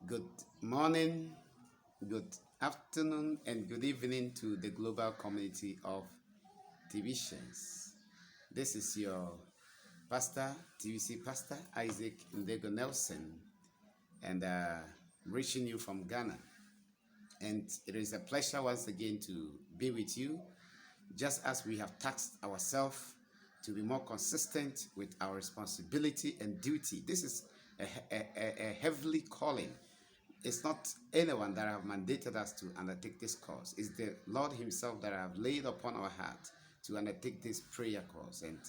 Good morning, good afternoon, and good evening to the global community of TBCs. This is your pastor, TBC Pastor Isaac Ndego Nelson, and reaching you from Ghana. And it is a pleasure once again to be with you, just as we have tasked ourselves to be more consistent with our responsibility and duty. This is a heavenly calling. It's not anyone that have mandated us to undertake this course. It's the Lord himself that have laid upon our heart to undertake this prayer course. And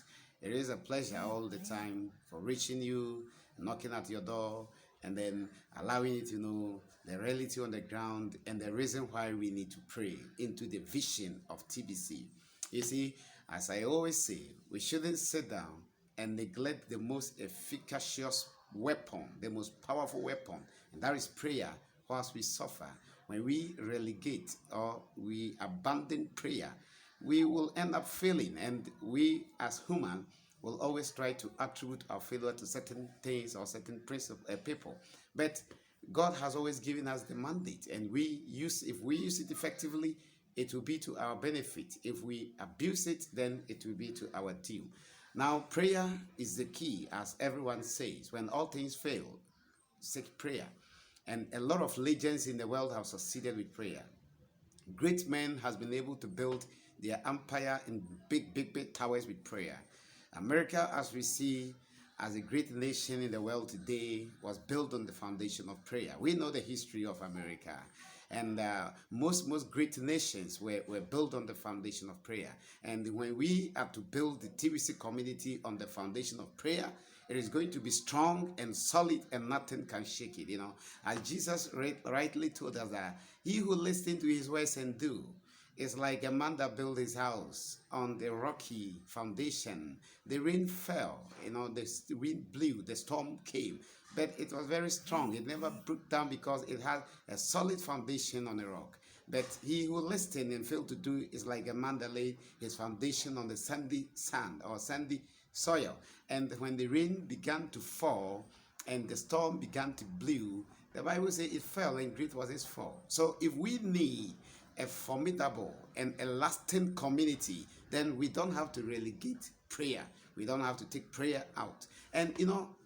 it is a pleasure all the time for reaching you, knocking at your door, and then allowing you to know the reality on the ground and the reason why we need to pray into the vision of TBC. You see, as I always say, we shouldn't sit down and neglect the most efficacious weapon, the most powerful weapon, and that is prayer. Whilst we suffer, when we relegate or we abandon prayer, we will end up failing, and we as human will always try to attribute our failure to certain things or certain people. But God has always given us the mandate, and if we use it effectively, it will be to our benefit. If we abuse it, then it will be to our doom. Now, prayer is the key, as everyone says. When all things fail, seek prayer. And a lot of legends in the world have succeeded with prayer. Great men has been able to build their empire in big towers with prayer. America, as we see, as a great nation in the world today, was built on the foundation of prayer. We know the history of America. And most great nations were built on the foundation of prayer. And when we are to build the TBC community on the foundation of prayer, it is going to be strong and solid, and nothing can shake it. As Jesus rightly told us that he who listens to his words and do is like a man that built his house on the rocky foundation. The rain fell, the wind blew, the storm came, but it was very strong. It never broke down because it had a solid foundation on a rock. But he who listened and failed to do is like a man that laid his foundation on the sandy sand or sandy soil. And when the rain began to fall and the storm began to blow, the Bible says it fell and great was its fall. So if we need a formidable and a lasting community, then we don't have to relegate prayer. We don't have to take prayer out. And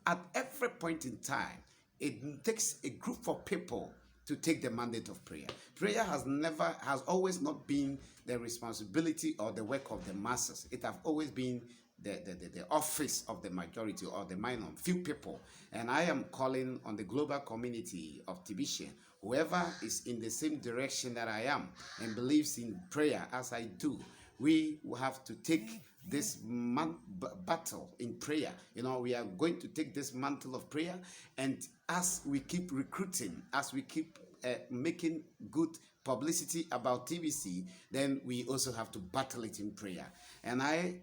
at every point in time, it takes a group of people to take the mandate of prayer. Prayer has always not been the responsibility or the work of the masses. It has always been the office of the majority or the minor, few people. And I am calling on the global community of TBC, whoever is in the same direction that I am and believes in prayer as I do, we will have to take this battle in prayer. We are going to take this mantle of prayer, and as we keep recruiting, as we keep making good publicity about TBC, then we also have to battle it in prayer. And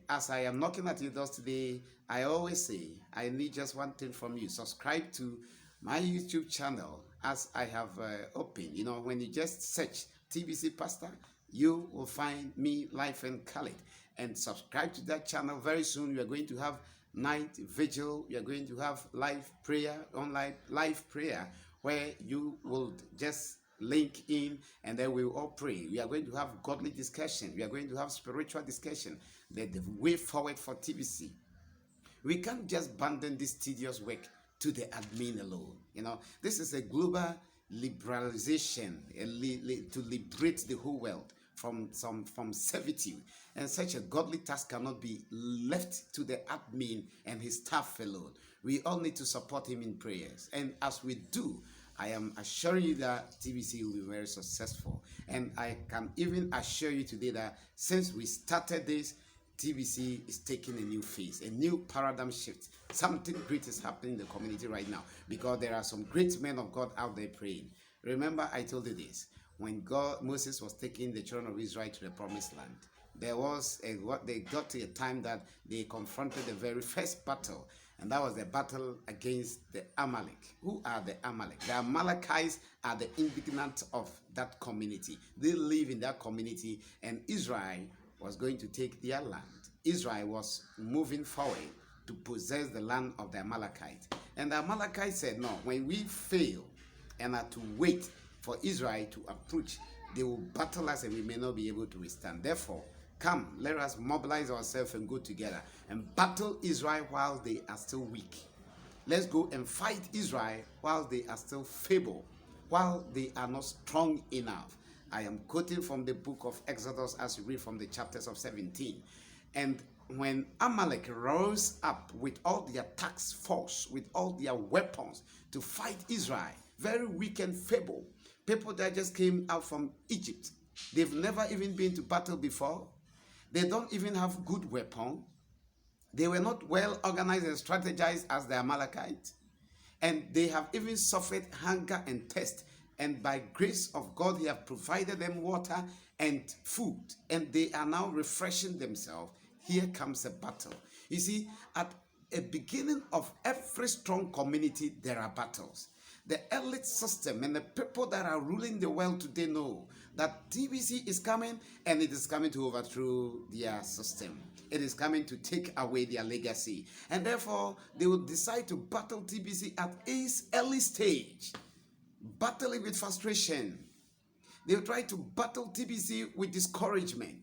as I am knocking at your doors today, I always say, I need just one thing from you. Subscribe to my YouTube channel as I have opened. When you just search TBC Pastor, you will find me live and colored. And subscribe to that channel. Very soon we are going to have night vigil. We are going to have live prayer, online live prayer, where you will just link in and then we will all pray. We are going to have godly discussion. We are going to have spiritual discussion. The way forward for TBC. We can't just abandon this tedious work to the admin alone. This is a global liberalization to liberate the whole world from servitude, and such a godly task cannot be left to the admin and his staff alone. We all need to support him in prayers, and as we do, I am assuring you that TBC will be very successful. And I can even assure you today that since we started this, TBC is taking a new phase, a new paradigm shift. Something great is happening in the community right now because there are some great men of God out there praying. Remember, I told you this. When Moses was taking the children of Israel to the promised land, they got to a time that they confronted the very first battle, and that was the battle against the Amalek. Who are the Amalek? The Amalekites are the indignant of that community. They live in that community, and Israel was going to take their land. Israel was moving forward to possess the land of the Amalekites. And the Amalekites said, no, when we fail and are to wait for Israel to approach, they will battle us and we may not be able to withstand. Therefore, come, let us mobilize ourselves and go together and battle Israel while they are still weak. Let's go and fight Israel while they are still feeble, while they are not strong enough. I am quoting from the book of Exodus as we read from the chapters of 17. And when Amalek rose up with all their task force, with all their weapons to fight Israel, very weak and feeble, people that just came out from Egypt, they've never even been to battle before. They don't even have good weapons. They were not well organized and strategized as the Amalekites. And they have even suffered hunger and thirst. And by grace of God, He has provided them water and food. And they are now refreshing themselves. Here comes a battle. You see, at a beginning of every strong community, there are battles. The elite system and the people that are ruling the world today know that TBC is coming, and it is coming to overthrow their system. It is coming to take away their legacy. And therefore, they will decide to battle TBC at its early stage. Battle it with frustration. They will try to battle TBC with discouragement.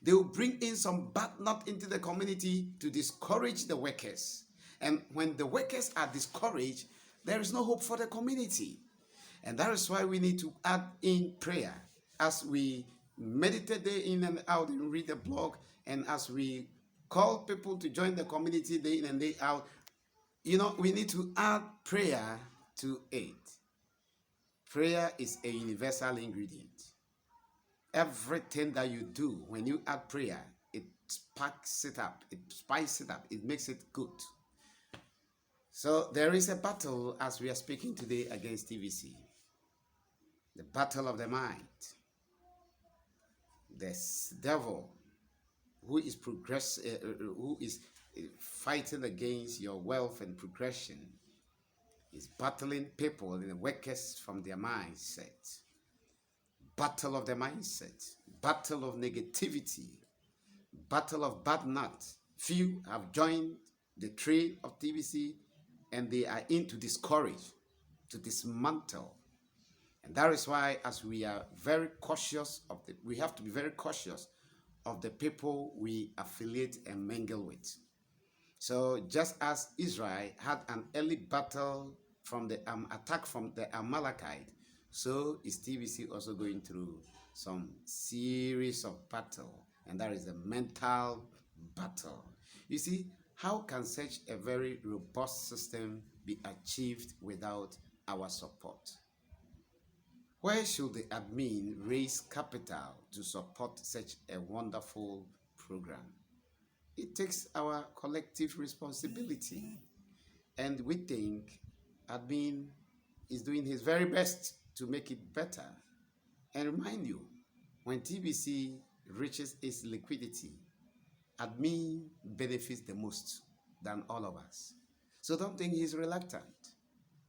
They will bring in some bad nut into the community to discourage the workers. And when the workers are discouraged, there is no hope for the community. And that is why we need to add in prayer. As we meditate day in and out and read the blog, and as we call people to join the community day in and day out, we need to add prayer to it. Prayer is a universal ingredient. Everything that you do, when you add prayer, it sparks it up, it spices it up, it makes it good. So there is a battle as we are speaking today against TBC. The battle of the mind. This devil who is fighting against your wealth and progression is battling people and the workers from their mindset. Battle of the mindset, battle of negativity, battle of bad nuts. Few have joined the trade of TBC and they are in to discourage, to dismantle. And that is why, as we are very cautious we have to be very cautious of the people we affiliate and mingle with. So just as Israel had an early battle from the attack from the Amalekite, so is TBC also going through some series of battle, and that is the mental battle. You see, how can such a very robust system be achieved without our support? Where should the admin raise capital to support such a wonderful program? It takes our collective responsibility, and we think admin is doing his very best to make it better. And remind you, when TBC reaches its liquidity, admin benefits the most than all of us. So don't think he's reluctant.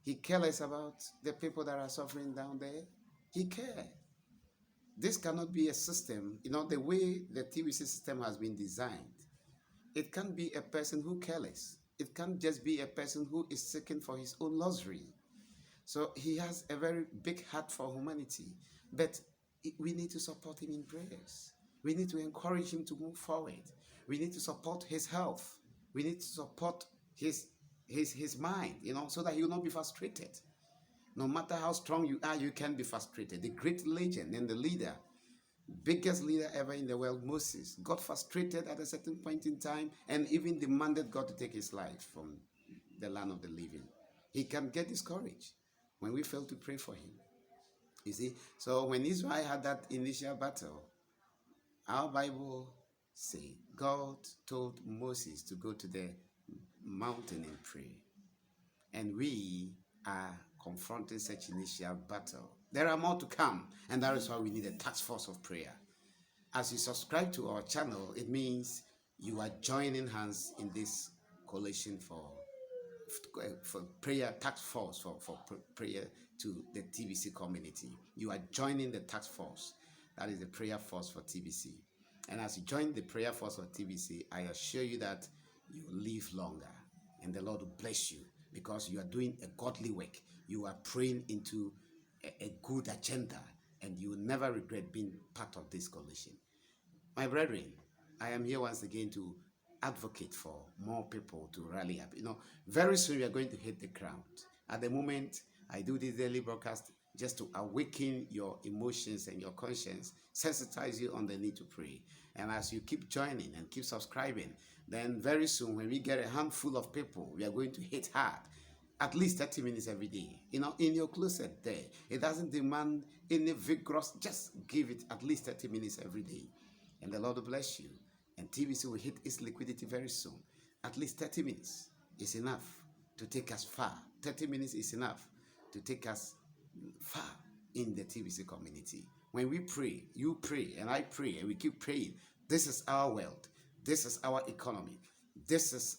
He cares about the people that are suffering down there. He cares. This cannot be a system, the way the TBC system has been designed. It can't be a person who cares. It can't just be a person who is seeking for his own luxury. So he has a very big heart for humanity, but we need to support him in prayers. We need to encourage him to move forward. We need to support his health. We need to support his mind, so that he will not be frustrated. No matter how strong you are, you can be frustrated. The great legend and the leader, biggest leader ever in the world, Moses, got frustrated at a certain point in time and even demanded God to take his life from the land of the living. He can get discouraged when we fail to pray for him. You see, so when Israel had that initial battle, our Bible says God told Moses to go to the mountain and pray. And we are confronting such initial battle. There are more to come, and that is why we need a task force of prayer. As you subscribe to our channel, it means you are joining hands in this coalition for prayer task force for prayer to the TBC community. You are joining the task force. That is the prayer force for TBC. And as you join the prayer force for TBC, I assure you that you will live longer and the Lord will bless you because you are doing a godly work. You are praying into a good agenda, and you will never regret being part of this coalition. My brethren, I am here once again to advocate for more people to rally up. Very soon we are going to hit the ground. At the moment, I do this daily broadcast just to awaken your emotions and your conscience, sensitize you on the need to pray. And as you keep joining and keep subscribing, then very soon when we get a handful of people, we are going to hit hard. At least 30 minutes every day. In your closet there. It doesn't demand any vigorous, just give it at least 30 minutes every day. And the Lord will bless you. And TBC will hit its liquidity very soon. At least 30 minutes is enough to take us far. 30 minutes is enough to take us far in the TBC community. When we pray, you pray, and I pray, and we keep praying. This is our world. This is our economy. This is